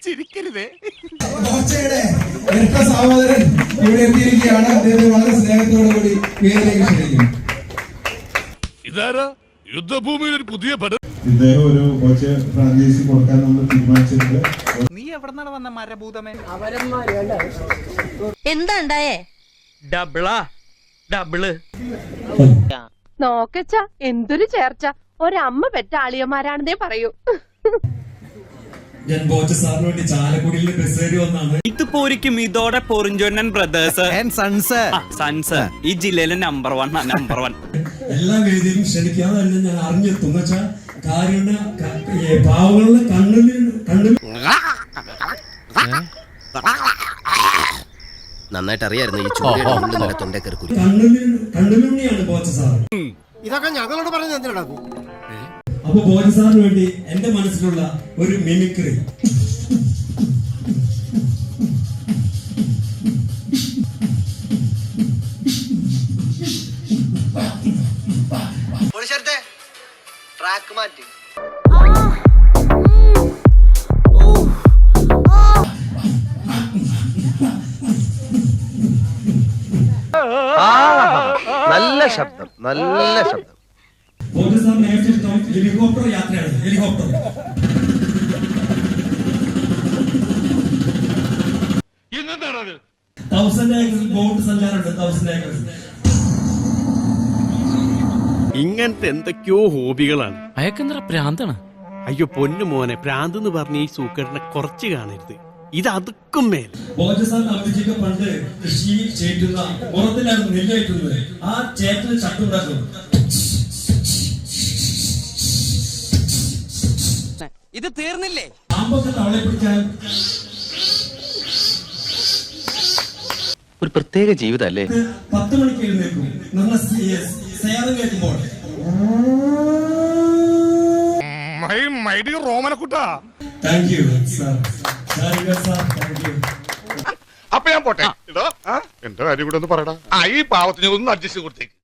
ചിരിക്കരുതേ. സഹോദരൻ ഇവിടെ എത്തിയിരിക്കുകയാണ്. അദ്ദേഹത്തെ വളരെ സ്നേഹത്തോടു കൂടി വേദിയിലേക്ക് ക്ഷണിക്കുന്നു. ഇതാരാ യുദ്ധഭൂമിയിൽ ഒരു പുതിയ പടം. ഇദ്ദേഹം ഒരു കൊച്ച് ഫ്രാഞ്ചൈസി കൊടുക്കാൻ നമ്മൾ തീരുമാനിച്ചിട്ടുണ്ട്. നീ എവിടെന്നാണ് വന്ന മരഭൂതമേ? എന്താ ഉണ്ടായേ? ഡബിള് നോക്കച്ച എന്തൊരു ചേർച്ച. ഒരമ്മ പെറ്റ ആളിയന്മാരാണെന്നേ പറയൂ. ഞാൻ ബോച്ച സാറിന് വേണ്ടി ചാലക്കുടിയിൽ ബസ് കയറി വന്നാണ്. ഇത് പോരിക്കും ഇതോടെ പൊറിഞ്ചോണ്ണൻ ബ്രദേഴ്സ് സൺസ് ഈ ജില്ലയിലെ നമ്പർ 1 എല്ലാ വേദിയിലും ക്ഷണിക്കാതെ ഞാൻ അറിഞ്ഞെത്തും. എന്ന് വെച്ചാൽ കാരുണ്യ പാവങ്ങളുടെ കണ്ണിൽ നന്നായിട്ട് അറിയായിരുന്നു ഈ ചൂടിയുടെ തൊണ്ടക്കറി കണ്ണിലുണ്ണിയാണ് ബോച്ച സാർ. ഇതൊക്കെ ഞങ്ങളോട് പറഞ്ഞ എന്തിനാ? അപ്പൊ ബോച്ച സാറിന് വേണ്ടി എന്റെ മനസ്സിലുള്ള ഒരു മിമിക്രി. ട്രാക്ക് മാറ്റി നല്ല ശബ്ദം, നല്ല ശബ്ദം. ബോച്ച സാറിന് ഏറ്റവും ഇഷ്ടം ഹെലികോപ്റ്റർ യാത്രയാണ്. ഹെലികോപ്റ്റർ ഇന്നെന്താണത്? 1000 ഏക്കർ ബോട്ട് സഞ്ചാരമുണ്ട്. 1000 ഏക്കർ. ഇങ്ങനത്തെ എന്തൊക്കെയോ ഹോബികളാണ്. അയക്കെന്തറ പ്രാന്താണ്. അയ്യോ പൊന്നു മോനെ, പ്രാന്ത് എന്ന് പറഞ്ഞ ഈ സൂക്കേടിനെ കുറച്ച് കാണരുത്. ഇത് അതുക്കും മേൽ. ബോച്ച സാറിന് അഭിജിക്ക് പണ്ട് കൃഷി ചേറ്റുന്ന പുറത്തിലാണ് നെല്ലേറ്റുന്നത്. ആ ചേറ്റിന് ചട്ടുണ്ടാക്കും. ഇത് തീർന്നില്ലേ? പാമ്പൊക്കെ തവളെ പിടിക്കാൻ ഒരു പ്രത്യേക ജീവിതല്ലേ. 10 മണിക്ക് എഴുന്നേൽക്കും. നമ്മൾ സേവനം കേൾക്കുമ്പോൾ റോമനക്കുട്ടാ. Thank you sir. Thank you. അപ്പൊ ഞാൻ പോട്ടെ. എന്റെ കാര്യം കൂടെ ഒന്ന് പറയടാ. ഈ പാവത്തിന് ഒന്ന് അഡ്ജസ്റ്റ് കൊടുത്തേക്ക്.